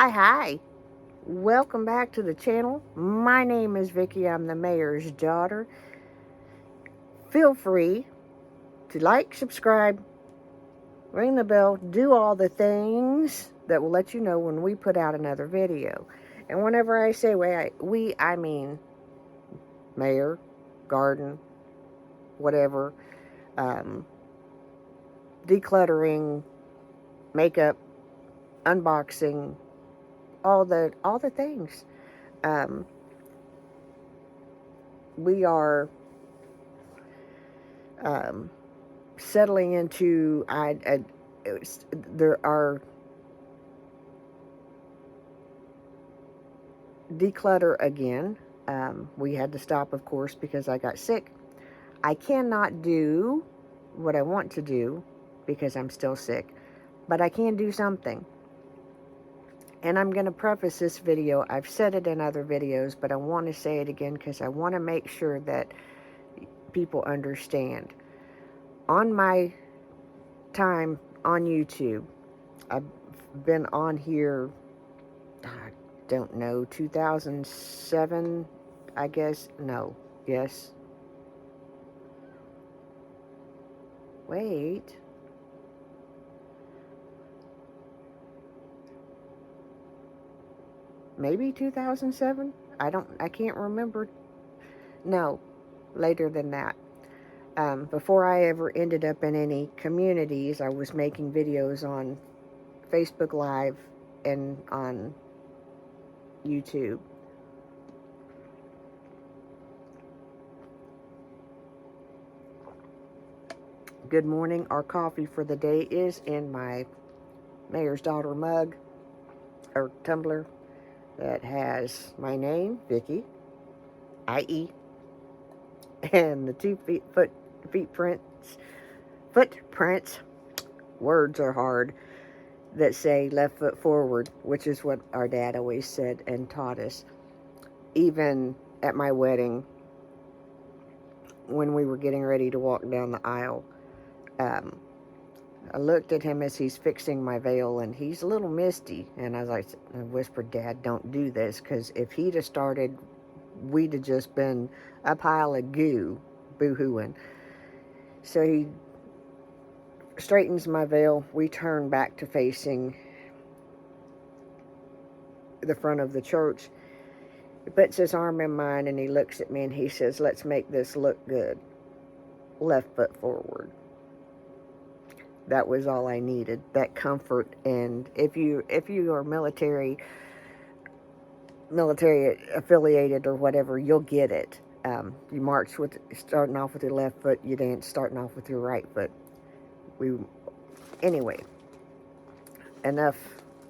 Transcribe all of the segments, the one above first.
Hi. Welcome back to the channel. My name is Vicky. I'm the mayor's daughter. Feel free to like, subscribe, ring the bell, do all the things that will let you know when we put out another video. And whenever I say I mean mayor, garden, whatever, um, decluttering, makeup, unboxing, all the things. Um, we are um, settling into there are declutter again. We had to stop, of course, because I got sick. I cannot do what I want to do because I'm still sick, but I can do something. And I'm going to preface this video. I've said it in other videos, but I want to say it again because I want to make sure that people understand. On my time on YouTube, I've been on here, I don't know, 2007, I guess. No, yes. Wait. Maybe 2007? I can't remember. No, later than that. Before I ever ended up in any communities, I was making videos on Facebook Live and on YouTube. Good morning. Our coffee for the day is in my mayor's daughter mug or tumbler that has my name, Vicky, I.E., and the footprints, words are hard, that say left foot forward, which is what our dad always said and taught us. Even at my wedding, when we were getting ready to walk down the aisle, I looked at him as he's fixing my veil, and he's a little misty, and I whispered, Dad, don't do this, because if he'd have started, we'd have just been a pile of goo, boo-hooing. So he straightens my veil. We turn back to facing the front of the church. He puts his arm in mine, and he looks at me, and he says, let's make this look good. Left foot forward. That was all I needed, that comfort. And if you are military affiliated or whatever, you'll get it. You march with starting off with your left foot, you dance starting off with your right foot. Anyway, enough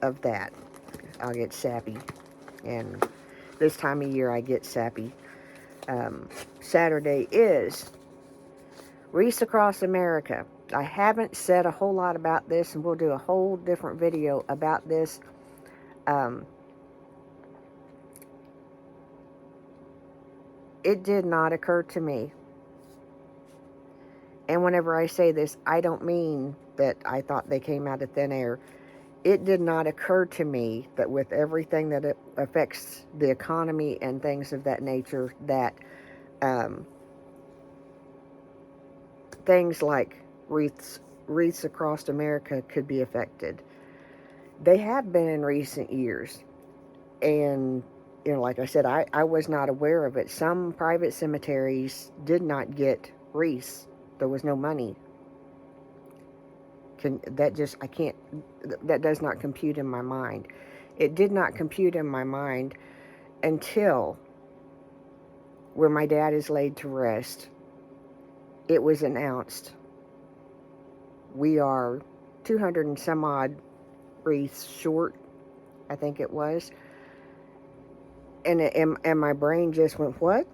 of that. I'll get sappy, and this time of year I get sappy. Saturday is Wreaths Across America. I haven't said a whole lot about this, and we'll do a whole different video about this. It did not occur to me. And whenever I say this, I don't mean that I thought they came out of thin air. It did not occur to me that with everything that it affects the economy and things of that nature, that things like wreaths across America could be affected. They have been in recent years. And, like I said, I was not aware of it. Some private cemeteries did not get wreaths. There was no money. That does not compute in my mind. It did not compute in my mind until where my dad is laid to rest. It was announced we are 200 and some odd wreaths short, I think it was. And my brain just went, what?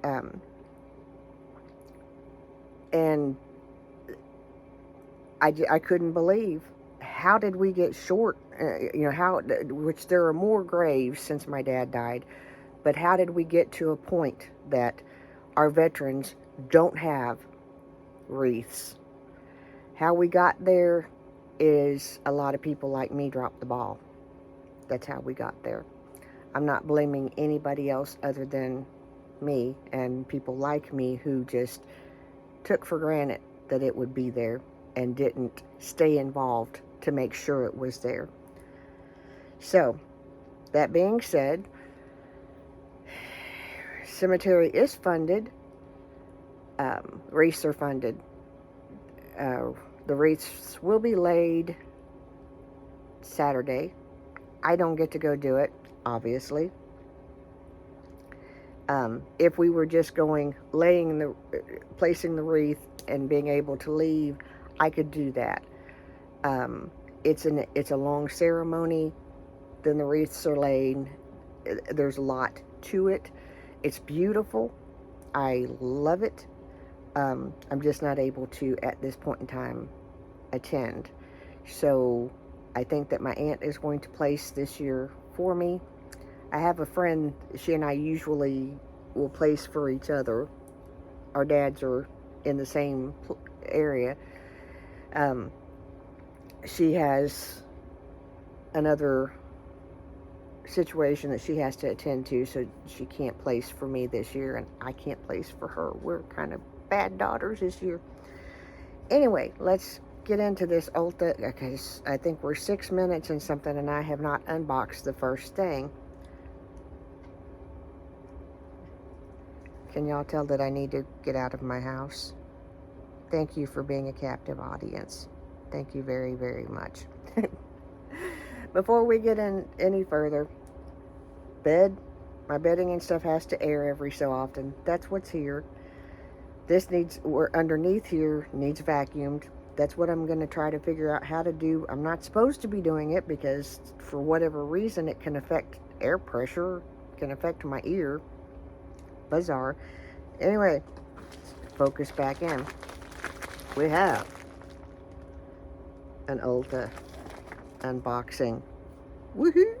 And I couldn't believe, how did we get short? Which there are more graves since my dad died, but how did we get to a point that our veterans don't have wreaths? How we got there is a lot of people like me dropped the ball. that's how we got there. I'm not blaming anybody else other than me and people like me who just took for granted that it would be there and didn't stay involved to make sure it was there. So, that being said, cemetery is funded. Wreaths are funded. The wreaths will be laid Saturday. I don't get to go do it, obviously. If we were just going, placing the wreath and being able to leave, I could do that. It's a long ceremony. Then the wreaths are laid. There's a lot to it. It's beautiful. I love it. I'm just not able to, at this point in time, attend. So I think that my aunt is going to place this year for me. I have a friend, she and I usually will place for each other. Our dads are in the same area. She has another situation that she has to attend to, so she can't place for me this year, and I can't place for her. We're kind of bad daughters this year. Anyway, let's get into this Ulta, because I think we're 6 minutes and something, and I have not unboxed the first thing. Can y'all tell that I need to get out of my house? Thank you for being a captive audience. Thank you very, very much. Before we get in any further, my bedding and stuff has to air every so often. That's what's here. Underneath here needs vacuumed. That's what I'm going to try to figure out how to do. I'm not supposed to be doing it because for whatever reason it can affect air pressure, can affect my ear. Bizarre. Anyway, focus back in. We have an Ulta unboxing. Woohoo!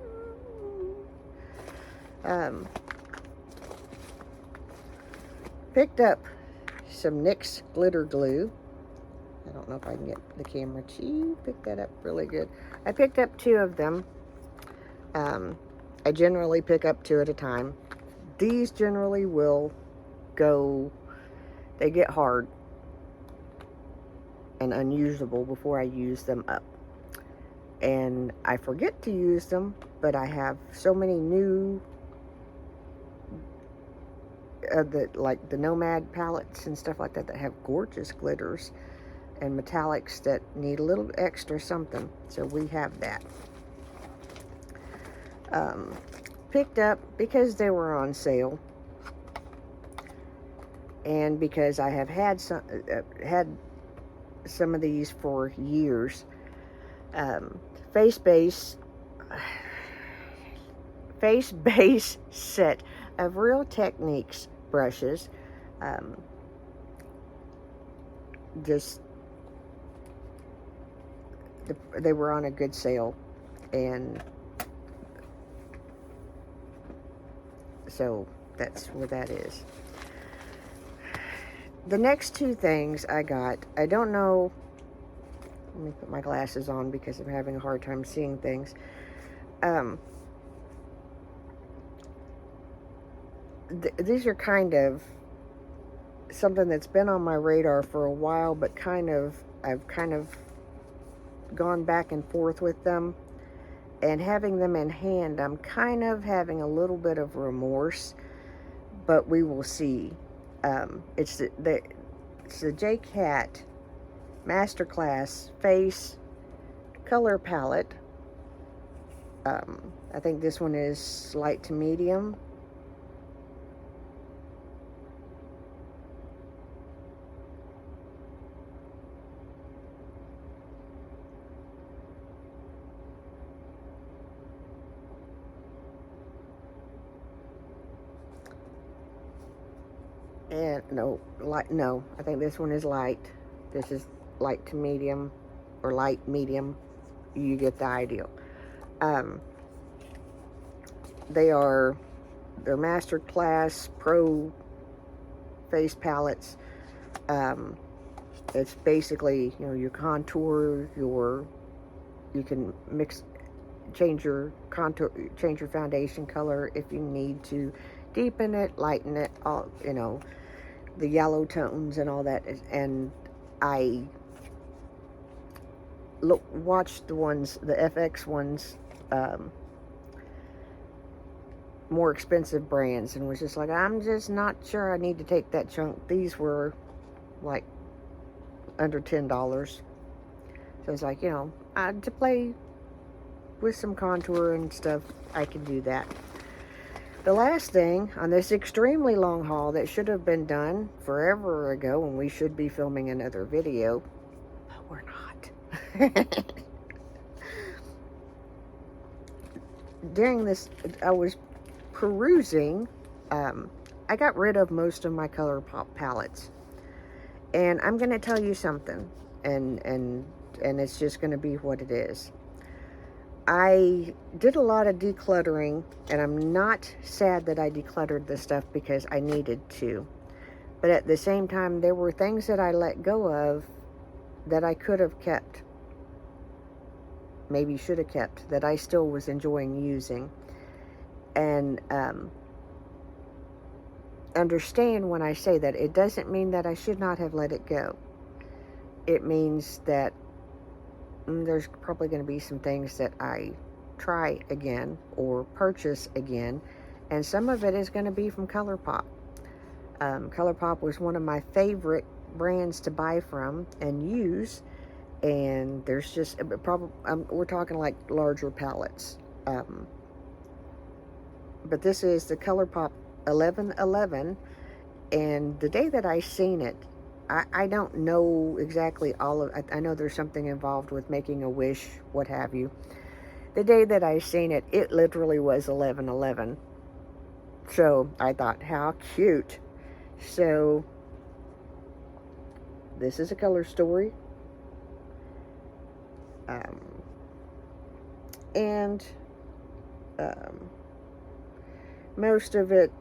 Picked up some NYX glitter glue. I don't know if I can get the camera to pick that up really good. I picked up 2 of them. I generally pick up 2 at a time. These generally will go, they get hard and unusable before I use them up. And I forget to use them, but I have so many new, like the Nomad palettes and stuff like that that have gorgeous glitters and metallics that need a little extra something. So we have that. Picked up because they were on sale, and because I have had some of these for years. Face base set of Real Techniques brushes. They were on a good sale, and so that's what that is. The next 2 things I got, I don't know. Let me put my glasses on because I'm having a hard time seeing things. These are kind of something that's been on my radar for a while, but I've kind of gone back and forth with them. And having them in hand, I'm kind of having a little bit of remorse, but we will see. It's the J Cat Masterclass Face Color Palette. I think this one is light to medium. And no, I think this one is light. This is light to medium, or light medium. You get the idea. They're Masterclass Pro face palettes. It's basically, your contour, you can change your contour, change your foundation color if you need to deepen it, lighten it, all, you know, the yellow tones and all that. And I watched the ones, the FX ones, more expensive brands, and was just like, I'm just not sure I need to take that chunk. These were like under $10. So it's like, you know, to play with some contour and stuff, I can do that. The last thing on this extremely long haul that should have been done forever ago, and we should be filming another video, but we're not. During this, I was perusing, I got rid of most of my ColourPop palettes, and I'm going to tell you something, and it's just going to be what it is. I did a lot of decluttering, and I'm not sad that I decluttered this stuff because I needed to. But at the same time, there were things that I let go of that I could have kept, maybe should have kept, that I still was enjoying using. And understand when I say that, it doesn't mean that I should not have let it go. It means that there's probably going to be some things that I try again or purchase again, and some of it is going to be from ColourPop. ColourPop was one of my favorite brands to buy from and use, and there's just probably we're talking like larger palettes, but this is the ColourPop 1111, and the day that I seen it, I don't know exactly all of, I know there's something involved with making a wish, what have you. The day that I seen it, it literally was 11/11. So I thought, how cute. So this is a color story. And most of it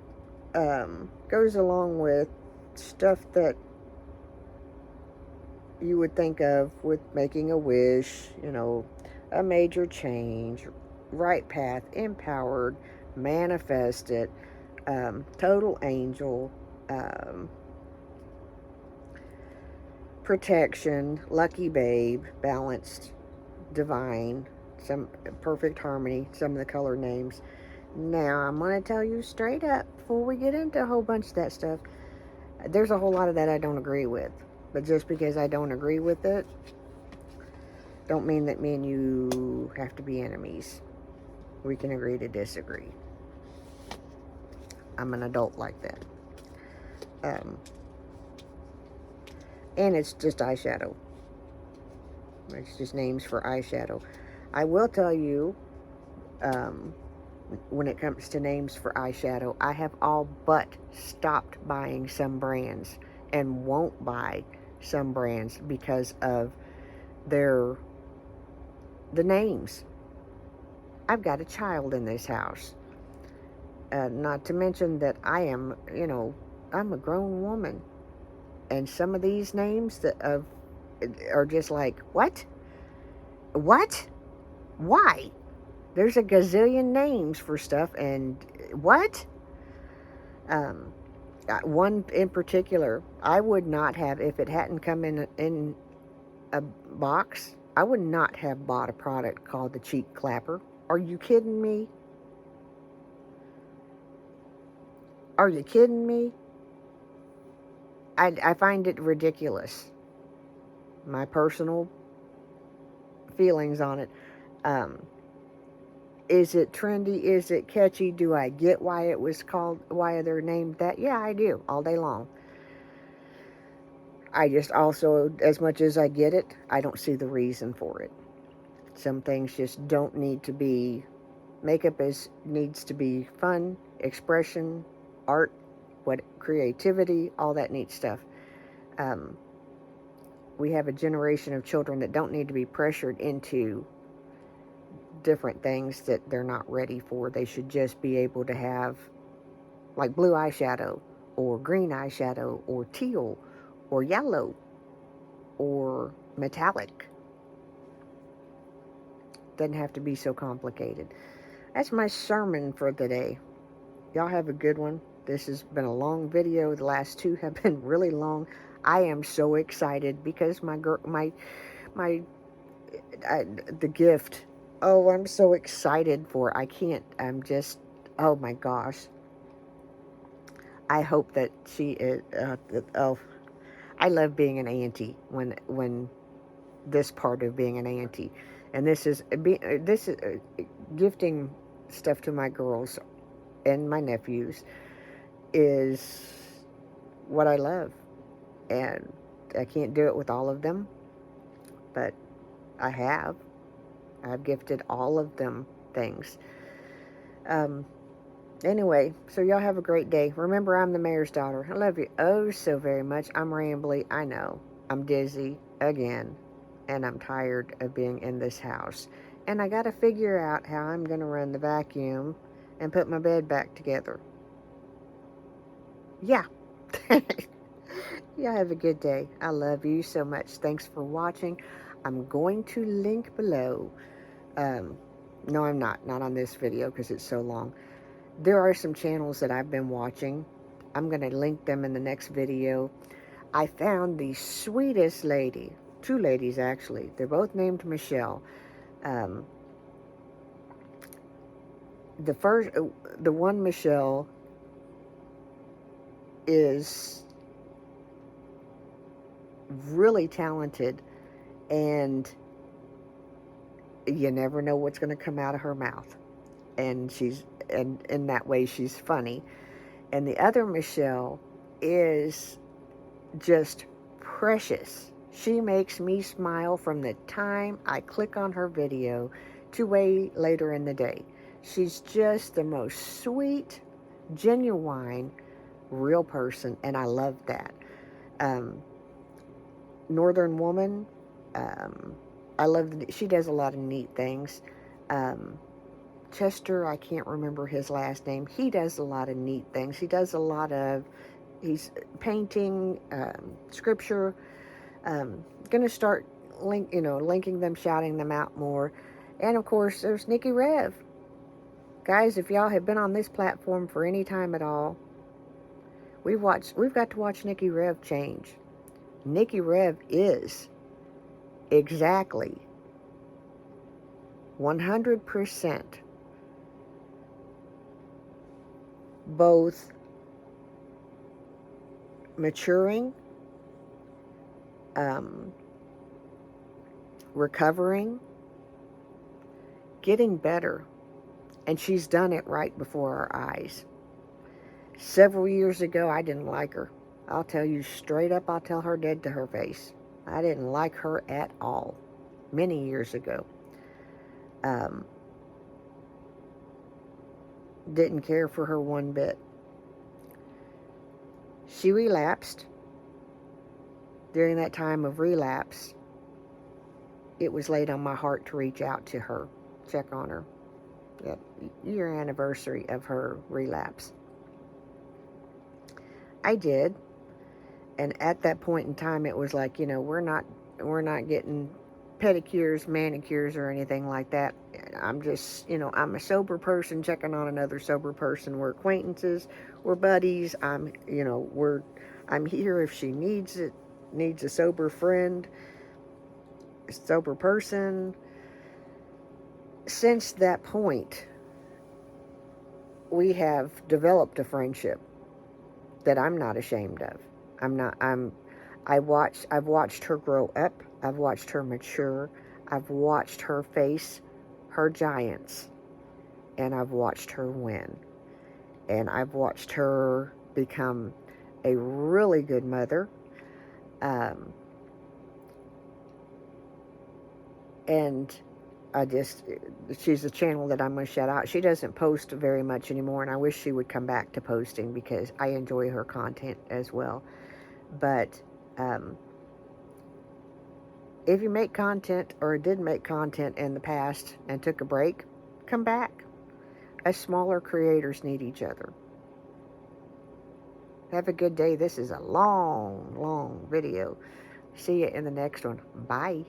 goes along with stuff that you would think of with making a wish, you know, a major change, right path, empowered, manifest it, total angel, protection, lucky babe, balanced, divine, some perfect harmony, some of the color names. Now, I'm going to tell you straight up, before we get into a whole bunch of that stuff, there's a whole lot of that I don't agree with. But just because I don't agree with it, don't mean that me and you have to be enemies. We can agree to disagree. I'm an adult like that. And it's just eyeshadow. It's just names for eyeshadow. I will tell you, when it comes to names for eyeshadow, I have all but stopped buying some brands and won't buy some brands because of the names. I've got a child in this house. Not to mention that I am, you know, I'm a grown woman. And some of these names that are just like, what? What? Why? There's a gazillion names for stuff, and what? One in particular, I would not have, if it hadn't come in a box, I would not have bought a product called the Cheek Clapper. Are you kidding me? Are you kidding me? I find it ridiculous. My personal feelings on it. Is it trendy? Is it catchy? Do I get why it was called, why they're named that? Yeah, I do, all day long. I just also, as much as I get it, I don't see the reason for it. Some things just don't need to be, makeup needs to be fun, expression, art, creativity, all that neat stuff. We have a generation of children that don't need to be pressured into different things that they're not ready for. They should just be able to have like blue eyeshadow or green eyeshadow or teal or yellow or metallic. Doesn't have to be so complicated. That's my sermon for the day. Y'all have a good one. This has been a long video. The last two have been really long. I am so excited because the gift. Oh, I'm so excited for it. I can't. I'm just. Oh my gosh. I hope that she is. Oh, I love being an auntie when this part of being an auntie, and this is gifting stuff to my girls and my nephews is what I love, and I can't do it with all of them, but I have. I've gifted all of them things. Um, anyway, so y'all have a great day. Remember, I'm the mayor's daughter. I love you oh so very much. I'm rambly. I know. I'm dizzy again, and I'm tired of being in this house. And I got to figure out how I'm going to run the vacuum and put my bed back together. Yeah. Y'all have a good day. I love you so much. Thanks for watching. I'm going to link below. No, I'm not. Not on this video because it's so long. There are some channels that I've been watching. I'm going to link them in the next video. I found the sweetest lady. Two ladies, actually. They're both named Michelle. The one Michelle is really talented, and you never know what's going to come out of her mouth. And in that way, she's funny. And the other Michelle is just precious. She makes me smile from the time I click on her video to way later in the day. She's just the most sweet, genuine, real person, and I love that. Northern woman, I love, she does a lot of neat things. Chester, I can't remember his last name. He does a lot of neat things. He does a lot of, he's painting, scripture. Gonna start linking them, shouting them out more. And of course, there's Nikki Rev. Guys, if y'all have been on this platform for any time at all, we've got to watch Nikki Rev change. Nikki Rev is exactly 100% both maturing, recovering, getting better, and she's done it right before our eyes. Several years ago, I didn't like her. I'll tell you straight up, I'll tell her dead to her face. I didn't like her at all. Many years ago. Didn't care for her one bit. She relapsed. During that time of relapse, it was laid on my heart to reach out to her, check on her. Yep, year anniversary of her relapse. I did, and at that point in time, it was like, we're not getting pedicures, manicures, or anything like that. I'm just, I'm a sober person checking on another sober person. We're acquaintances, we're buddies. I'm here if she needs it, needs a sober friend, a sober person. Since that point, we have developed a friendship that I'm not ashamed of. I've watched her grow up. I've watched her mature. I've watched her face her giants. And I've watched her win. And I've watched her become a really good mother. And she's a channel that I'm going to shout out. She doesn't post very much anymore, and I wish she would come back to posting because I enjoy her content as well. But if you make content or did make content in the past and took a break, come back. Us smaller creators need each other. Have a good day. This is a long, long video. See you in the next one. Bye.